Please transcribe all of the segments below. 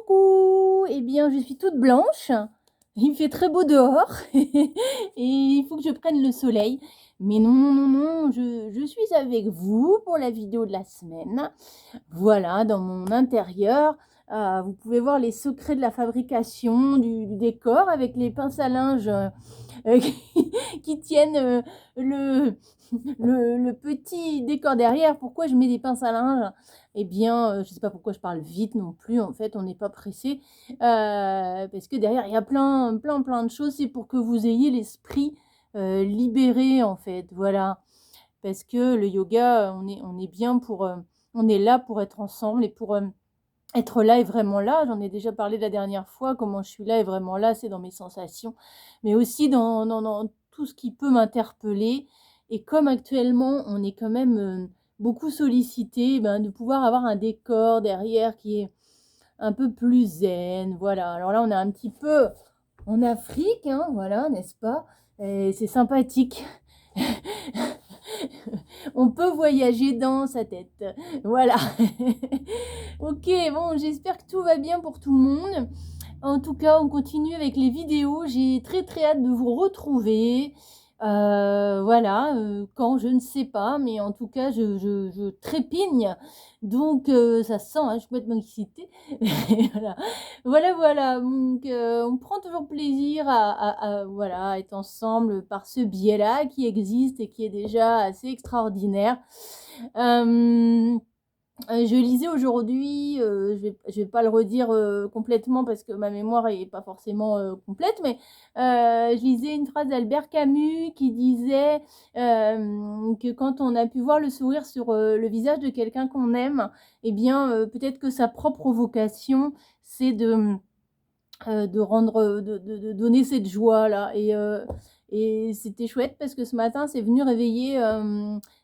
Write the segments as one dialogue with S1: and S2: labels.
S1: Coucou! Eh bien, je suis toute blanche. Il fait très beau dehors et il faut que je prenne le soleil. Mais non, non, non, je suis avec vous pour la vidéo de la semaine. Voilà, dans mon intérieur, vous pouvez voir les secrets de la fabrication du décor avec les pinces à linge qui tiennent le, le petit décor derrière. Pourquoi je mets des pinces à linge? Eh bien, je ne sais pas pourquoi je parle vite non plus. En fait, on n'est pas pressé parce que derrière, il y a plein de choses. C'est pour que vous ayez l'esprit libéré, en fait. Voilà. Parce que le yoga, on est bien pour... on est là pour être ensemble et pour être là et vraiment là. J'en ai déjà parlé la dernière fois. Comment je suis là et vraiment là, c'est dans mes sensations. Mais aussi dans tout ce qui peut m'interpeller. Et comme actuellement, on est quand même beaucoup sollicité, de pouvoir avoir un décor derrière qui est un peu plus zen. Voilà. Alors là, on est un petit peu en Afrique, hein, voilà, n'est-ce pas? Et c'est sympathique. On peut voyager dans sa tête. Voilà. Ok, bon, j'espère que tout va bien pour tout le monde. En tout cas, on continue avec les vidéos. J'ai très hâte de vous retrouver. Voilà, quand je ne sais pas, mais en tout cas, je trépigne. Donc, ça se sent, hein, je suis complètement excitée. Voilà, voilà. Donc, on prend toujours plaisir voilà, être ensemble par ce biais-là qui existe et qui est déjà assez extraordinaire. Je lisais aujourd'hui, je vais pas le redire complètement parce que ma mémoire est pas forcément complète, mais je lisais une phrase d'Albert Camus qui disait que quand on a pu voir le sourire sur le visage de quelqu'un qu'on aime, eh bien peut-être que sa propre vocation, c'est de rendre, de donner cette joie-là. Et c'était chouette parce que ce matin, c'est venu réveiller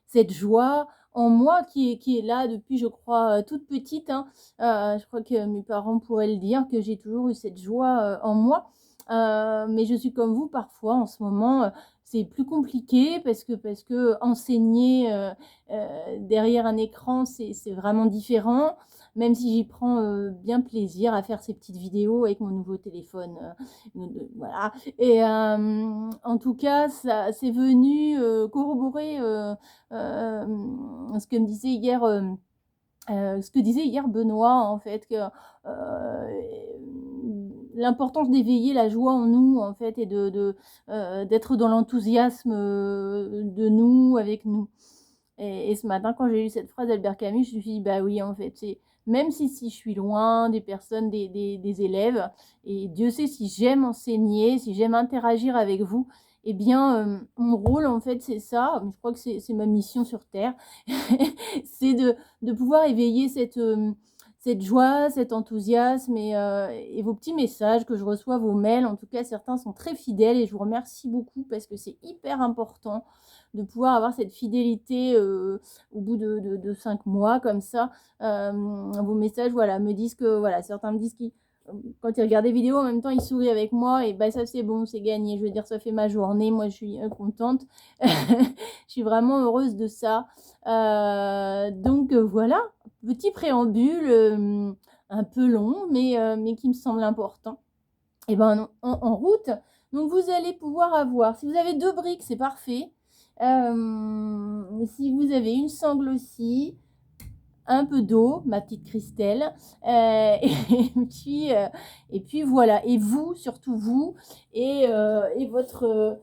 S1: cette joie en moi qui est là depuis, je crois, toute petite. Hein. Je crois que mes parents pourraient le dire, que j'ai toujours eu cette joie en moi. Mais je suis comme vous parfois en ce moment. C'est plus compliqué parce que enseigner derrière un écran, c'est vraiment différent. Même si j'y prends bien plaisir à faire ces petites vidéos avec mon nouveau téléphone. Voilà. Et en tout cas, ça c'est venu corroborer ce que me disait hier. Ce que disait hier Benoît, en fait, que l'importance d'éveiller la joie en nous, en fait, et d'être dans l'enthousiasme de nous, avec nous. Et ce matin, quand j'ai lu cette phrase d'Albert Camus, je me suis dit, bah oui, en fait, c'est même si je suis loin des personnes, des élèves, et Dieu sait si j'aime enseigner, si j'aime interagir avec vous, eh bien, mon rôle, en fait, c'est ça. Je crois que c'est ma mission sur Terre. C'est de pouvoir éveiller cette joie, cet enthousiasme et vos petits messages que je reçois, vos mails. En tout cas, certains sont très fidèles et je vous remercie beaucoup parce que c'est hyper important de pouvoir avoir cette fidélité au bout de 5 mois comme ça. Vos messages, voilà, me disent que, voilà, certains me disent qu'ils quand ils regardent des vidéos, en même temps, ils sourient avec moi, et bah ça c'est bon, c'est gagné. Je veux dire, ça fait ma journée, moi je suis contente. Je suis vraiment heureuse de ça. Donc voilà, petit préambule un peu long, mais qui me semble important. Et ben en route, donc vous allez pouvoir avoir, si vous avez 2 briques, c'est parfait. Si vous avez une sangle aussi, un peu d'eau, ma petite Christelle, et puis voilà. Et vous, surtout vous, et votre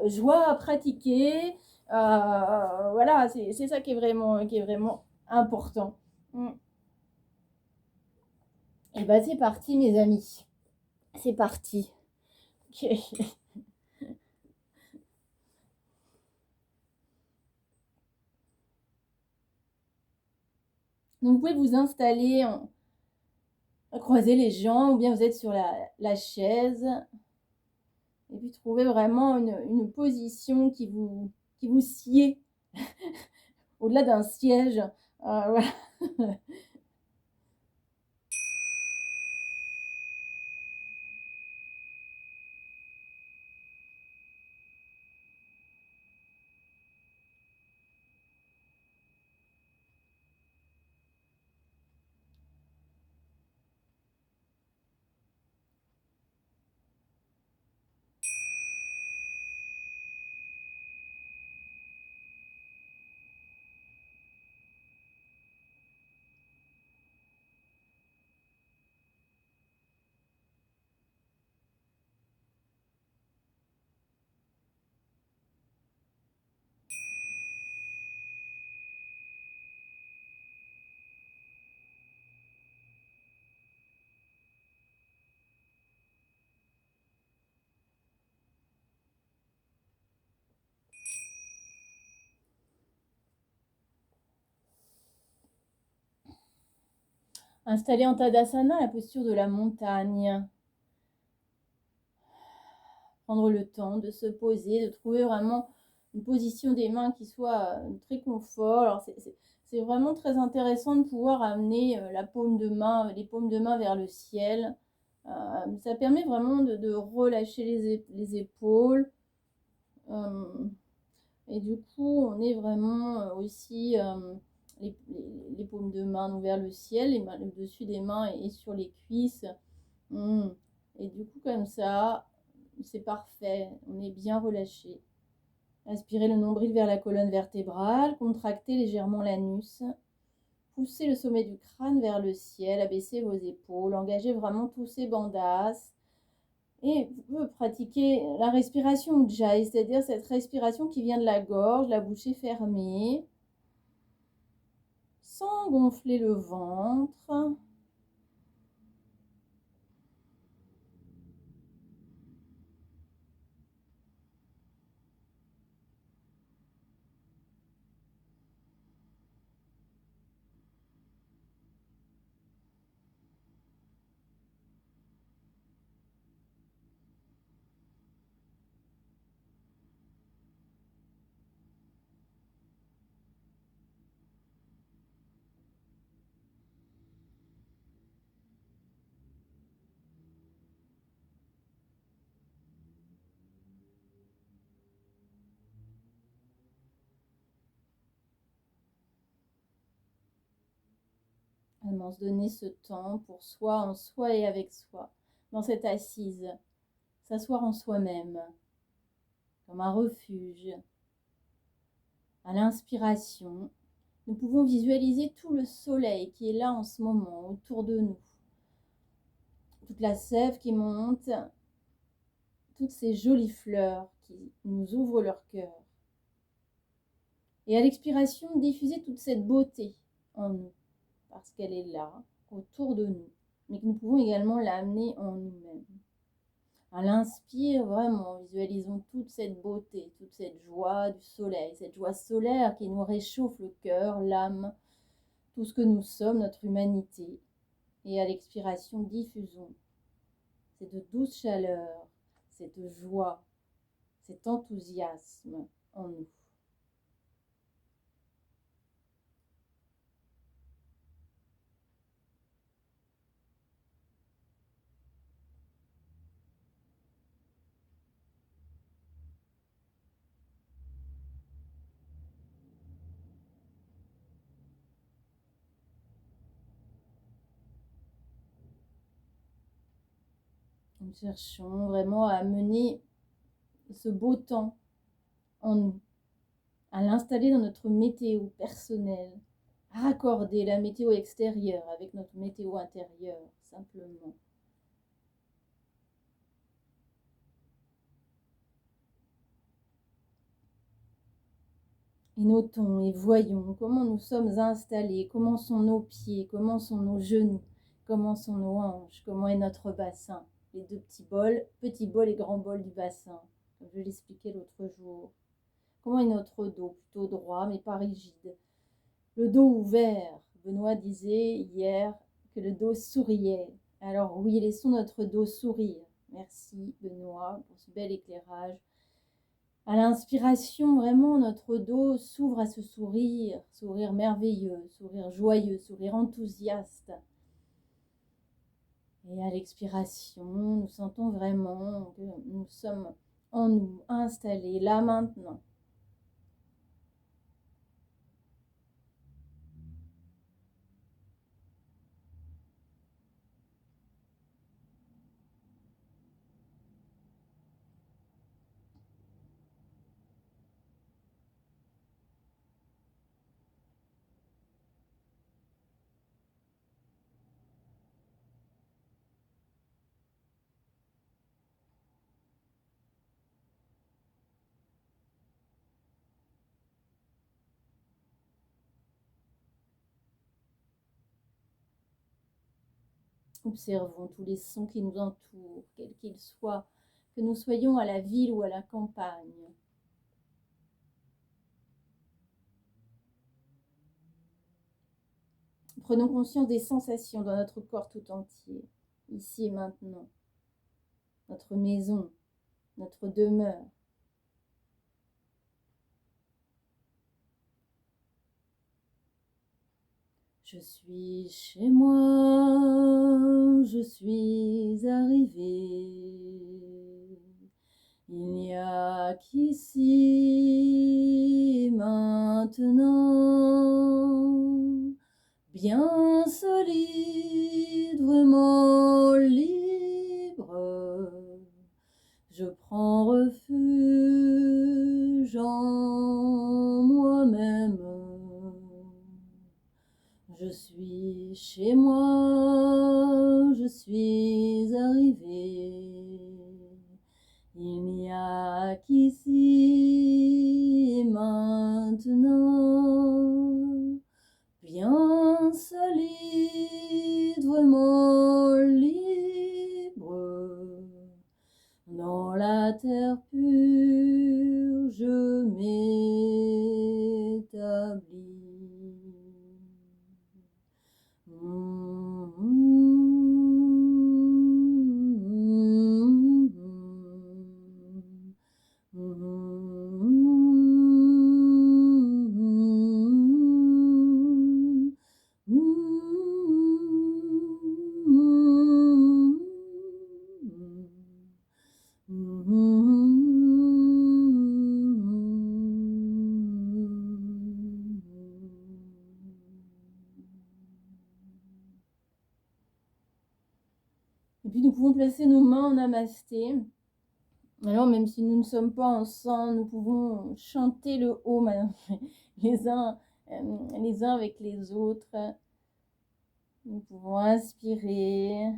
S1: joie à pratiquer. Voilà, c'est ça qui est vraiment important. Et ben c'est parti, mes amis. C'est parti. Donc vous pouvez vous installer, croiser les jambes, ou bien vous êtes sur la chaise. Et puis trouver vraiment une position qui vous sied au-delà d'un siège. Voilà. Installé en Tadasana, la posture de la montagne. Prendre le temps de se poser, de trouver vraiment une position des mains qui soit très confort. Alors c'est vraiment très intéressant de pouvoir amener la paume de main, les paumes de main vers le ciel. Ça permet vraiment de relâcher les épaules. Et du coup, on est vraiment aussi les paumes de main vers le ciel, le dessus des mains et sur les cuisses. Et du coup, comme ça, c'est parfait. On est bien relâché. Aspirez le nombril vers la colonne vertébrale, contractez légèrement l'anus. Poussez le sommet du crâne vers le ciel, abaissez vos épaules, engagez vraiment tous ces bandhas. Et vous pouvez pratiquer la respiration Ujjayi, c'est-à-dire cette respiration qui vient de la gorge, la bouche est fermée, sans gonfler le ventre. Vraiment se donner ce temps pour soi, en soi et avec soi, dans cette assise, s'asseoir en soi-même, comme un refuge. À l'inspiration, nous pouvons visualiser tout le soleil qui est là en ce moment autour de nous. Toute la sève qui monte, toutes ces jolies fleurs qui nous ouvrent leur cœur. Et à l'expiration, diffuser toute cette beauté en nous, parce qu'elle est là, autour de nous, mais que nous pouvons également l'amener en nous-mêmes. À l'inspire, vraiment, visualisons toute cette beauté, toute cette joie du soleil, cette joie solaire qui nous réchauffe le cœur, l'âme, tout ce que nous sommes, notre humanité. Et à l'expiration, diffusons cette douce chaleur, cette joie, cet enthousiasme en nous. Nous cherchons vraiment à amener ce beau temps en nous, à l'installer dans notre météo personnelle, à raccorder la météo extérieure avec notre météo intérieure, simplement. Et notons et voyons comment nous sommes installés, comment sont nos pieds, comment sont nos genoux, comment sont nos hanches, comment est notre bassin. Les deux petits bols et grands bols du bassin, comme je l'expliquais l'autre jour. Comment est notre dos, plutôt droit mais pas rigide. Le dos ouvert. Benoît disait hier que le dos souriait. Alors oui, laissons notre dos sourire. Merci Benoît pour ce bel éclairage. À l'inspiration, vraiment, notre dos s'ouvre à ce sourire, sourire merveilleux, sourire joyeux, sourire enthousiaste. Et à l'expiration, nous sentons vraiment que nous sommes en nous, installés, là maintenant. Observons tous les sons qui nous entourent, quels qu'ils soient, que nous soyons à la ville ou à la campagne. Prenons conscience des sensations dans notre corps tout entier, ici et maintenant. Notre maison, notre demeure. Je suis chez moi, je suis arrivée. Il n'y a qu'ici maintenant, bien solide, vraiment libre. Je prends refuge en moi-même. Je suis chez moi, je suis arrivée. Il n'y a qu'ici maintenant, bien solide, vraiment libre. Dans la terre pure, je m'établis. Et puis nous pouvons placer nos mains en namasté. Alors même si nous ne sommes pas ensemble, nous pouvons chanter le Om les uns avec les autres. Nous pouvons inspirer.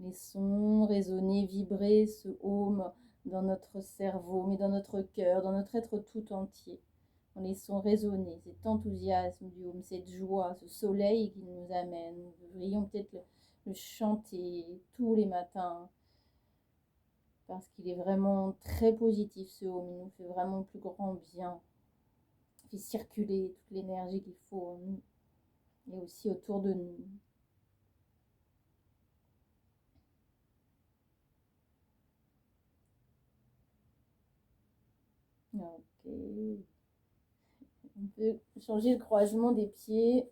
S1: Laissons résonner, vibrer ce Om dans notre cerveau, mais dans notre cœur, dans notre être tout entier. En laissant résonner cet enthousiasme du Om, cette joie, ce soleil qui nous amène. Nous devrions peut-être le chanter tous les matins, parce qu'il est vraiment très positif ce Om. Il nous fait vraiment le plus grand bien. Il fait circuler toute l'énergie qu'il faut en nous et aussi autour de nous. Ok. On peut changer le croisement des pieds.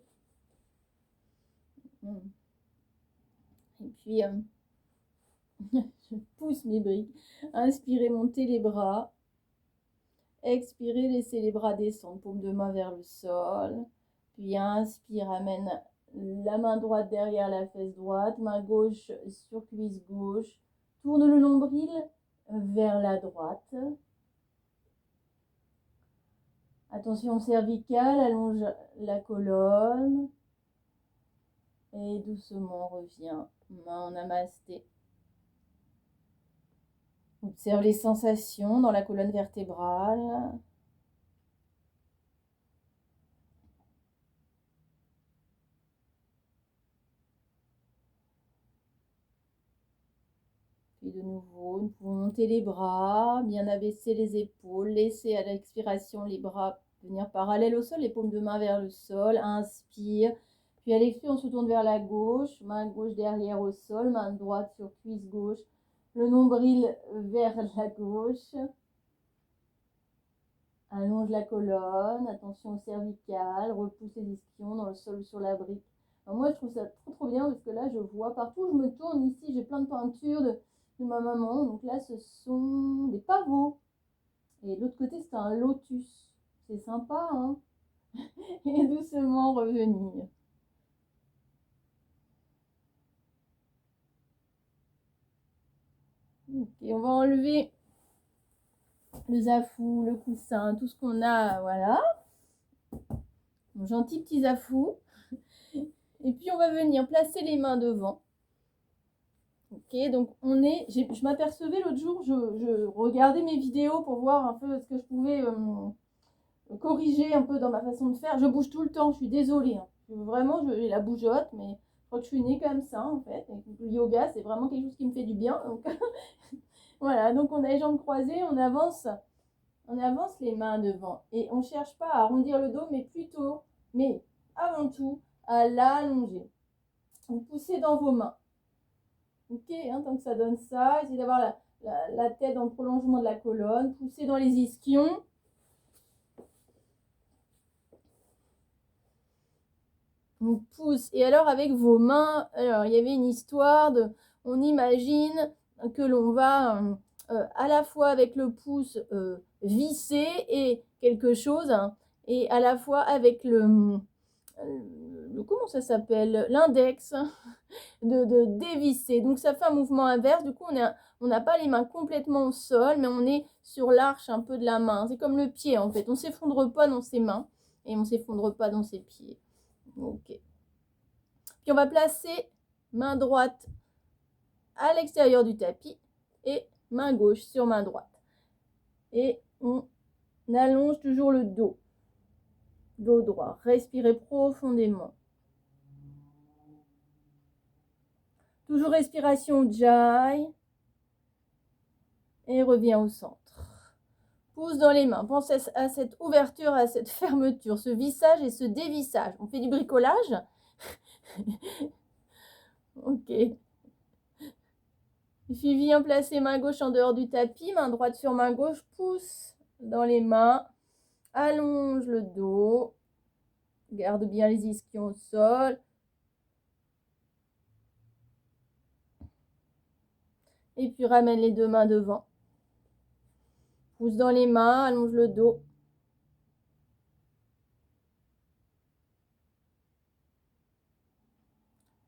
S1: Et puis, je pousse mes briques. Inspirez, montez les bras. Expirez, laissez les bras descendre, paume de main vers le sol. Puis inspire, amène la main droite derrière la fesse droite, main gauche sur cuisse gauche. Tourne le nombril vers la droite. Attention cervicale, allonge la colonne. Et doucement reviens, main en namasté. Observe les sensations dans la colonne vertébrale. Puis de nouveau, nous pouvons monter les bras, bien abaisser les épaules, laisser à l'expiration les bras venir parallèles au sol, les paumes de main vers le sol. Inspire. Puis à l'expire, on se tourne vers la gauche, main gauche derrière au sol, main droite sur cuisse gauche, le nombril vers la gauche. Allonge la colonne, attention au cervical, repousse les ischions dans le sol ou sur la brique. Alors moi, je trouve ça trop bien parce que là, je vois partout où je me tourne ici, j'ai plein de peintures, de de ma maman. Donc là, ce sont des pavots. Et de l'autre côté, c'est un lotus. C'est sympa, hein? Et doucement revenir. Ok, on va enlever le zafou, le coussin, tout ce qu'on a, voilà. Mon gentil petit zafou. Et puis on va venir placer les mains devant. Ok, donc on est. Je m'apercevais l'autre jour, je regardais mes vidéos pour voir un peu ce que je pouvais corriger un peu dans ma façon de faire. Je bouge tout le temps, je suis désolée, hein. Vraiment, j'ai la bougeotte, mais je crois que je suis née comme ça en fait. Et le yoga, c'est vraiment quelque chose qui me fait du bien. Donc voilà, donc on a les jambes croisées, on avance les mains devant. Et on ne cherche pas à arrondir le dos, mais plutôt, mais avant tout, à l'allonger. Vous poussez dans vos mains. Ok, hein, tant que ça donne ça, essayez d'avoir la tête dans le prolongement de la colonne. Poussez dans les ischions. On pousse. Et alors avec vos mains, alors il y avait une histoire de, on imagine que l'on va à la fois avec le pouce visser et quelque chose, hein, et à la fois avec comment ça s'appelle, l'index, de dévisser. Donc ça fait un mouvement inverse. Du coup on n'a pas les mains complètement au sol, mais on est sur l'arche un peu de la main. C'est comme le pied en fait. On ne s'effondre pas dans ses mains et on ne s'effondre pas dans ses pieds. Ok. Puis on va placer main droite à l'extérieur du tapis et main gauche sur main droite. Et on allonge toujours le dos. Dos droit. Respirez profondément. Toujours respiration Ujjayi. Et reviens au centre. Pouce dans les mains. Pensez à cette ouverture, à cette fermeture, ce vissage et ce dévissage. On fait du bricolage. Ok. Il suffit bien placer main gauche en dehors du tapis, main droite sur main gauche, pouce dans les mains, allonge le dos, garde bien les ischions au sol. Et puis ramène les deux mains devant. Pouce dans les mains, allonge le dos.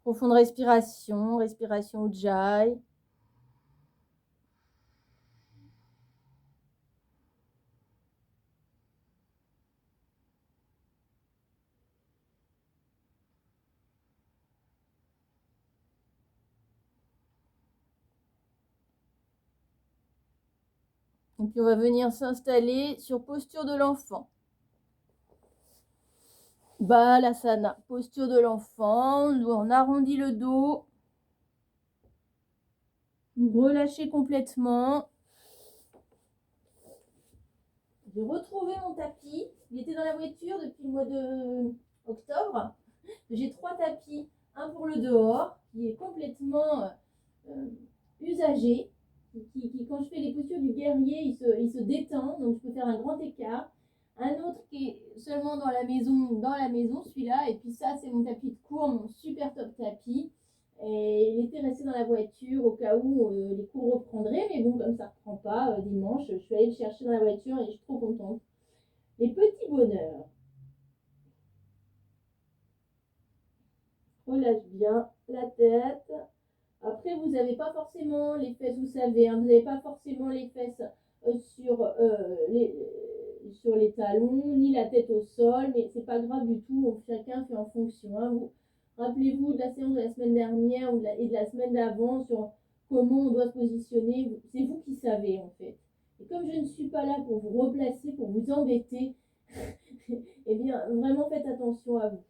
S1: Profonde respiration, respiration Ujjayi. Et puis on va venir s'installer sur posture de l'enfant. Balasana, posture de l'enfant. On arrondit le dos. Relâchez complètement. J'ai retrouvé mon tapis. Il était dans la voiture depuis le mois d'octobre. J'ai 3 tapis. Un pour le dehors, qui est complètement usagé. Qui, quand je fais les postures du guerrier, il se détend. Donc je peux faire un grand écart. Un autre qui est seulement dans la maison, celui-là. Et puis ça, c'est mon tapis de cours, mon super top tapis. Et il était resté dans la voiture au cas où les cours reprendraient. Mais bon, comme ça ne reprend pas dimanche, je suis allée le chercher dans la voiture et je suis trop contente. Les petits bonheurs. Relâche bien la tête. Après, vous n'avez pas forcément les fesses, vous savez, hein, vous n'avez pas forcément les fesses sur les talons, ni la tête au sol, mais c'est pas grave du tout, chacun fait en fonction. Hein. Rappelez-vous de la séance de la semaine dernière et de la semaine d'avant sur comment on doit se positionner. C'est vous qui savez en fait. Et comme je ne suis pas là pour vous replacer, pour vous embêter, eh bien, vraiment faites attention à vous.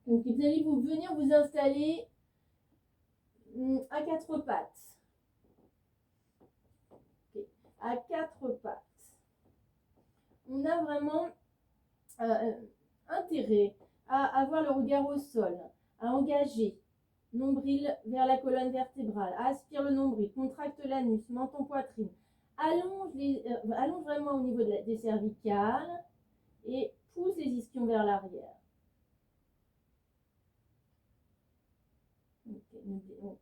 S1: Donc, vous allez venir vous installer à 4 pattes. Okay. À 4 pattes. On a vraiment intérêt à avoir le regard au sol, à engager. Nombril vers la colonne vertébrale. Aspire le nombril, contracte l'anus, menton poitrine. Allonge vraiment au niveau des cervicales et pousse les ischions vers l'arrière. Ok.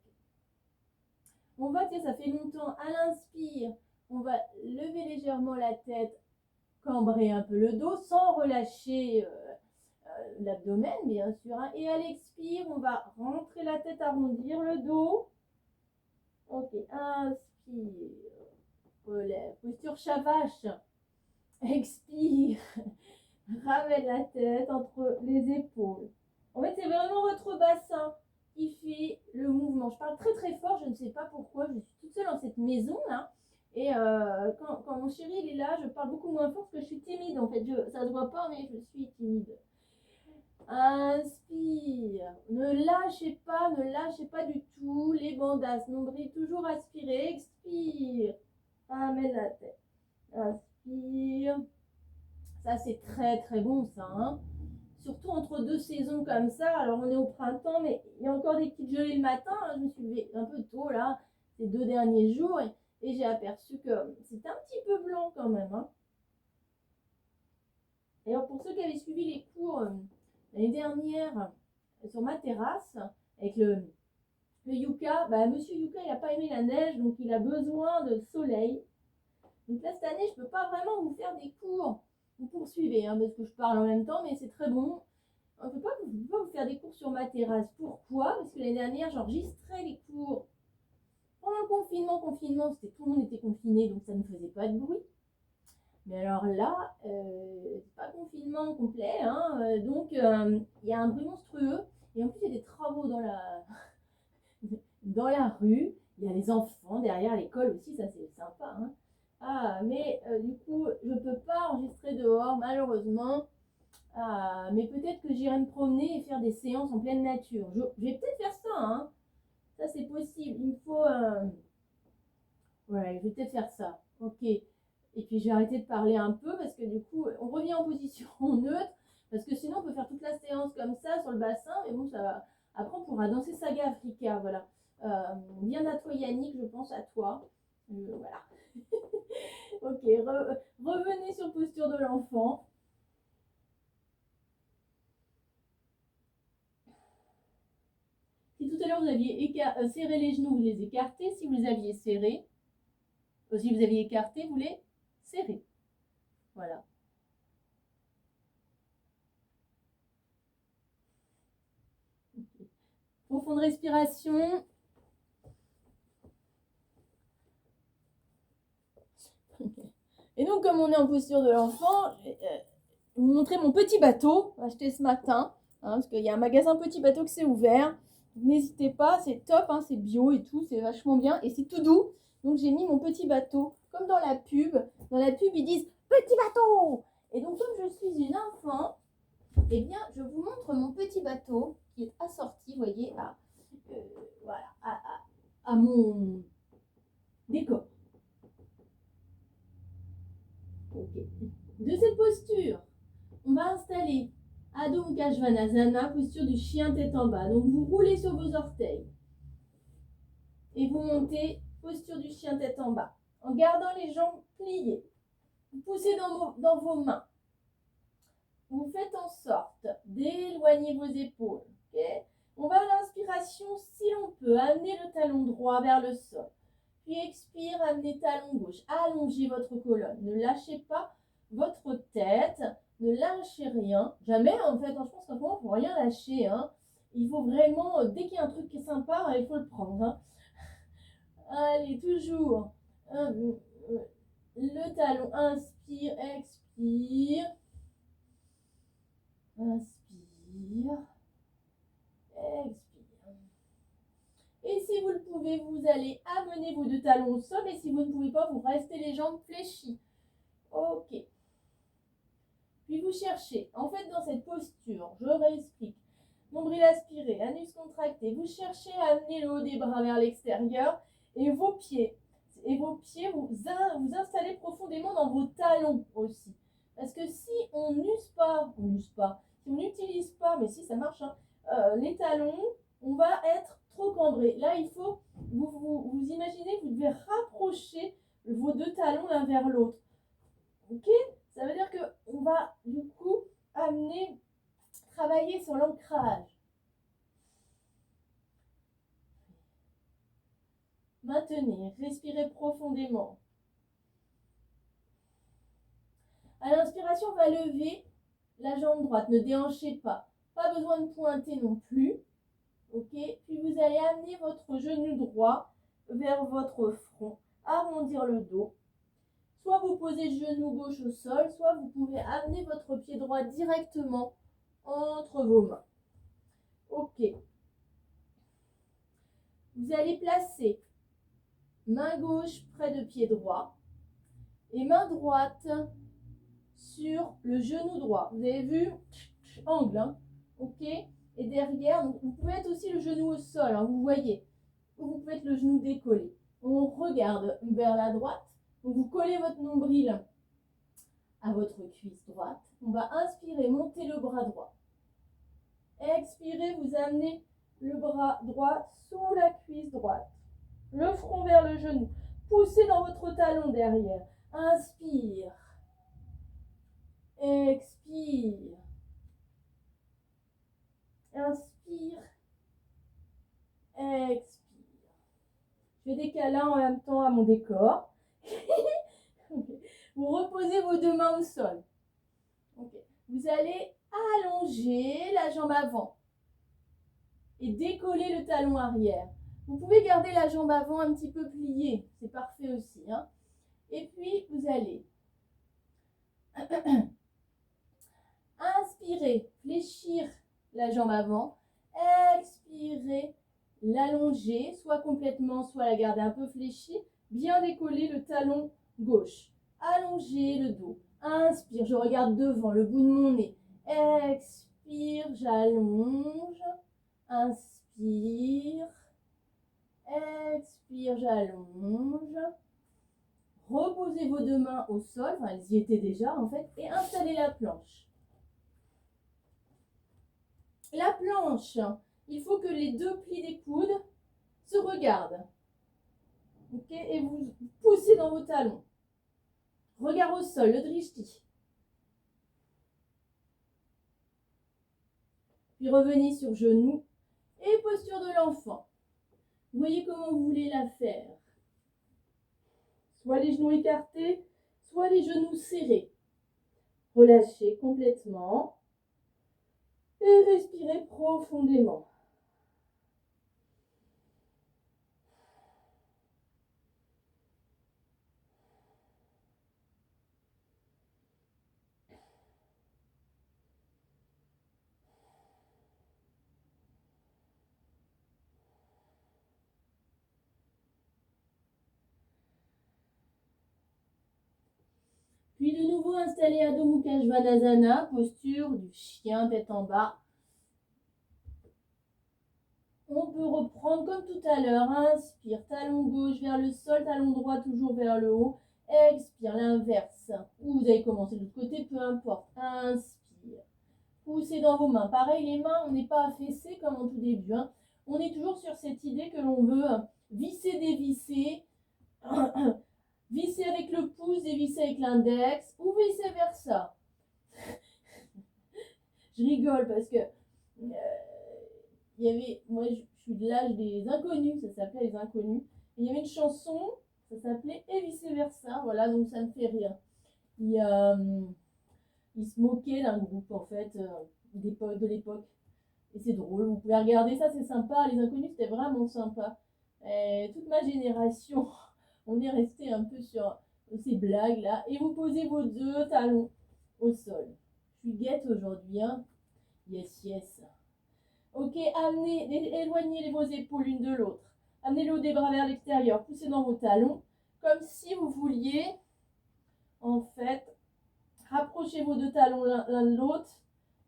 S1: On va, tiens, ça fait longtemps, à l'inspire, on va lever légèrement la tête, cambrer un peu le dos sans relâcher l'abdomen, bien sûr. Hein. Et à l'expire, on va rentrer la tête, arrondir le dos. Ok, inspire, relève, posture chavache. Expire, ramène la tête entre les épaules. En fait, c'est vraiment votre bassin qui fait le mouvement. Je parle très très fort, je ne sais pas pourquoi, je suis toute seule dans cette maison là. Et quand mon chéri il est là, je parle beaucoup moins fort parce que je suis timide en fait. Ça ne se voit pas, mais je suis timide. Inspire, ne lâchez pas du tout les bandasses. Nombril toujours aspiré, expire, ramène la tête. Inspire. Ça, c'est très très bon ça. Hein. Surtout entre deux saisons comme ça. Alors, on est au printemps, mais il y a encore des petites gelées le matin. Hein. Je me suis levée un peu tôt là, ces 2 derniers jours. Et j'ai aperçu que c'était un petit peu blanc quand même. Hein. D'ailleurs, pour ceux qui avaient suivi les cours l'année dernière sur ma terrasse, avec le yucca, bah, monsieur Yucca, il n'a pas aimé la neige, donc il a besoin de soleil. Donc là, cette année, je ne peux pas vraiment vous faire des cours. Vous poursuivez, hein, parce que je parle en même temps, mais c'est très bon. On ne peut pas vous faire des cours sur ma terrasse. Pourquoi? Parce que l'année dernière, j'enregistrais les cours. Pendant le confinement, c'était tout le monde était confiné, donc ça ne faisait pas de bruit. Mais alors là, c'est pas confinement complet, hein, donc il y a un bruit monstrueux. Et en plus, il y a des travaux dans la rue. Il y a les enfants derrière l'école aussi, ça c'est sympa. Hein. Ah, mais du coup, je ne peux pas enregistrer dehors, malheureusement. Ah, mais peut-être que j'irai me promener et faire des séances en pleine nature. Je vais peut-être faire ça, hein. Ça, c'est possible. Il me faut... Voilà, je vais peut-être faire ça. Ok. Et puis, je vais arrêter de parler un peu parce que du coup, on revient en position neutre. Parce que sinon, on peut faire toute la séance comme ça sur le bassin. Mais bon, ça va... Après, on pourra danser Saga Africa. Voilà. Bien à toi, Yannick. Je pense à toi. Voilà. Ok. Revenez sur posture de l'enfant. Si tout à l'heure vous aviez serré les genoux, vous les écartez. Si vous les aviez serrés, si vous aviez écarté, vous les serrez. Voilà. Okay. Profonde respiration. Et donc, comme on est en posture de l'enfant, je vais vous montrer mon petit bateau acheté ce matin. Hein, parce qu'il y a un magasin petit bateau qui s'est ouvert. N'hésitez pas, c'est top, hein, c'est bio et tout, c'est vachement bien. Et c'est tout doux. Donc, j'ai mis mon petit bateau, comme dans la pub. Dans la pub, ils disent « Petit bateau !» Et donc, comme je suis une enfant, eh bien, je vous montre mon petit bateau qui est assorti, vous voyez, voilà, à mon décor. Okay. De cette posture, on va installer Adho Mukha Svanasana, posture du chien tête en bas. Donc, vous roulez sur vos orteils et vous montez, posture du chien tête en bas, en gardant les jambes pliées. Vous poussez dans vos mains. Vous faites en sorte d'éloigner vos épaules. Okay. On va à l'inspiration, si l'on peut, amener le talon droit vers le sol. Puis expire, amenez talon gauche. Allongez votre colonne. Ne lâchez pas votre tête. Ne lâchez rien. Jamais, en fait. Je pense qu'en ce moment, il ne faut rien lâcher. Hein. Il faut vraiment, dès qu'il y a un truc qui est sympa, il faut le prendre. Hein. Allez, toujours. Le talon, inspire, expire. Inspire. Expire. Et si vous le pouvez, vous allez amener vos 2 talons au sol. Et si vous ne pouvez pas, vous restez les jambes fléchies. Ok. Puis vous cherchez. En fait, dans cette posture, je réexplique. Nombril aspiré, anus contracté. Vous cherchez à amener le haut des bras vers l'extérieur. Et vos pieds. Vous installez profondément dans vos talons aussi. Parce que si on n'use pas, si on n'utilise pas, mais si ça marche, hein, les talons, on va être trop cambré. Là, il faut, vous imaginez, vous devez rapprocher vos 2 talons l'un vers l'autre. Ok? Ça veut dire qu'on va, du coup, travailler sur l'ancrage. Maintenez, respirez profondément. À l'inspiration, on va lever la jambe droite, ne déhanchez pas. Pas besoin de pointer non plus. Ok, puis vous allez amener votre genou droit vers votre front, arrondir le dos. Soit vous posez le genou gauche au sol, soit vous pouvez amener votre pied droit directement entre vos mains. Ok. Vous allez placer main gauche près de pied droit et main droite sur le genou droit. Vous avez vu? Angle, hein? Ok. Et derrière, donc, vous pouvez être aussi le genou au sol, hein, vous voyez. Ou vous pouvez être le genou décollé. On regarde vers la droite. Donc vous collez votre nombril à votre cuisse droite. On va inspirer, monter le bras droit. Expirez, vous amenez le bras droit sous la cuisse droite. Le front vers le genou. Poussez dans votre talon derrière. Inspire. Expire. Inspire. Expire. Je fais des câlins en même temps à mon décor. Vous reposez vos deux mains au sol. Okay. Vous allez allonger la jambe avant et décoller le talon arrière. Vous pouvez garder la jambe avant un petit peu pliée, c'est parfait aussi. Hein. Et puis, vous allez inspirer, fléchir la jambe avant, expirer, l'allonger, soit complètement, soit la garder un peu fléchie, bien décoller le talon gauche. Allonger le dos. Inspire, je regarde devant, le bout de mon nez. Expire, j'allonge. Inspire. Expire, j'allonge. Reposez vos deux mains au sol, enfin elles y étaient déjà en fait, et installez la planche. La planche, il faut que les deux plis des coudes se regardent. Okay, et vous poussez dans vos talons. Regard au sol, le drishti. Puis revenez sur genoux et posture de l'enfant. Vous voyez comment vous voulez la faire. Soit les genoux écartés, soit les genoux serrés. Relâchez complètement et respirez profondément. Puis de nouveau installez Adho Mukha Svanasana, posture du chien, tête en bas. On peut reprendre comme tout à l'heure. Inspire, talon gauche vers le sol, talon droit toujours vers le haut. Expire, l'inverse. Ou vous avez commencé de l'autre côté, peu importe. Inspire. Poussez dans vos mains. Pareil, les mains, on n'est pas affaissé comme en tout début. Hein. On est toujours sur cette idée que l'on veut visser, dévisser. Visser avec le pouce, dévisser avec l'index, ou vice versa. Je rigole parce que il y avait, moi je suis de l'âge des inconnus, ça s'appelait les inconnus. Et il y avait une chanson, ça s'appelait et vice versa, voilà, donc ça me fait rire. Il se moquait d'un groupe en fait de l'époque. Et c'est drôle, vous pouvez regarder ça, c'est sympa. Les inconnus, c'était vraiment sympa. Et toute ma génération, on est resté un peu sur ces blagues-là. Et vous posez vos deux talons au sol. Je suis guette aujourd'hui, hein. Yes, yes. Ok, éloignez vos épaules l'une de l'autre. Amenez le haut des bras vers l'extérieur. Poussez dans vos talons. Comme si vous vouliez, en fait, rapprocher vos deux talons l'un de l'autre.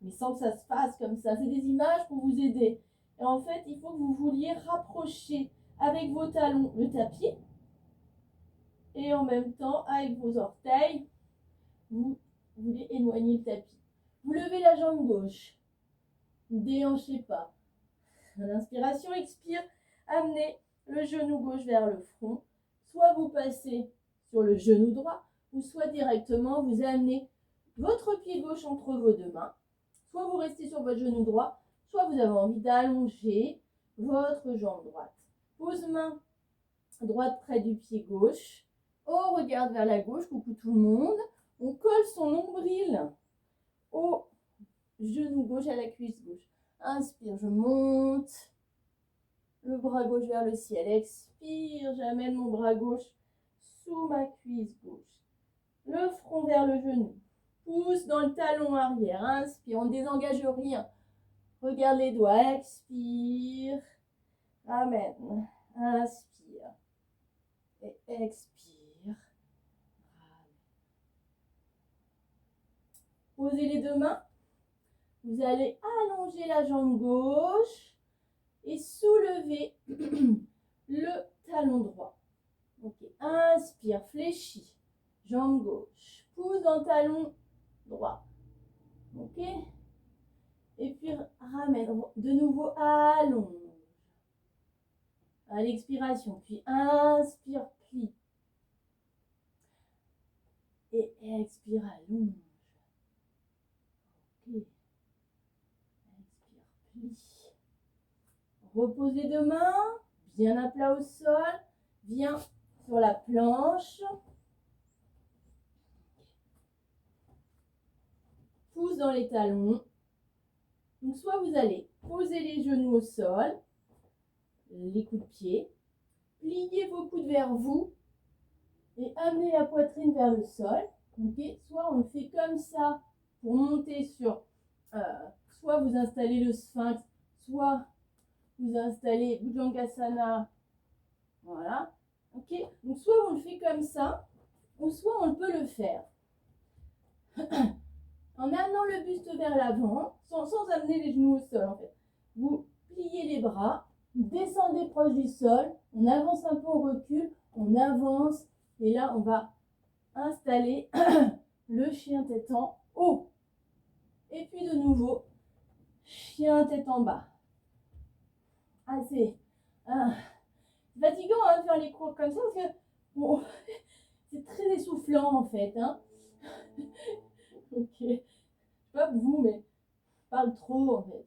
S1: Mais sans que ça se fasse comme ça. C'est des images pour vous aider. Et en fait, il faut que vous vouliez rapprocher avec vos talons le tapis. Et en même temps, avec vos orteils, vous voulez éloigner le tapis. Vous levez la jambe gauche. Ne déhanchez pas. À l'inspiration, expire. Amenez le genou gauche vers le front. Soit vous passez sur le genou droit, ou soit directement vous amenez votre pied gauche entre vos deux mains. Soit vous restez sur votre genou droit, soit vous avez envie d'allonger votre jambe droite. Pose main droite près du pied gauche. On regarde vers la gauche, coucou tout le monde. On colle son nombril au genou gauche, à la cuisse gauche. Inspire, je monte. Le bras gauche vers le ciel. Expire, j'amène mon bras gauche sous ma cuisse gauche. Le front vers le genou. Pousse dans le talon arrière. Inspire, on ne désengage rien. Regarde les doigts. Expire. Ramène. Inspire. Et expire. Posez les deux mains. Vous allez allonger la jambe gauche et soulever le talon droit. Ok, inspire, fléchis, jambe gauche, pousse dans le talon droit. Ok, et puis ramène, de nouveau allonge. À l'expiration, puis inspire, plie. Et expire, allonge. Ok, expire, plie. Repose les deux mains, bien à plat au sol, viens sur la planche. Pousse dans les talons. Donc soit vous allez poser les genoux au sol, les coups de pied, plier vos coudes vers vous et amener la poitrine vers le sol. Okay. Soit on le fait comme ça pour monter sur, soit vous installez le sphinx, soit vous installez Bhujangasana. Voilà. Ok. Donc soit on le fait comme ça, ou soit on peut le faire en amenant le buste vers l'avant, sans amener les genoux au sol en fait. Vous pliez les bras, descendez proche du sol, on avance un peu, on recule, on avance, et là on va installer le chien tête en haut. Et puis de nouveau, chien tête en bas. Ah, c'est fatigant de faire les cours comme ça, parce que bon, c'est très essoufflant en fait. Hein. Ok. Je sais pas vous, mais je parle trop en fait.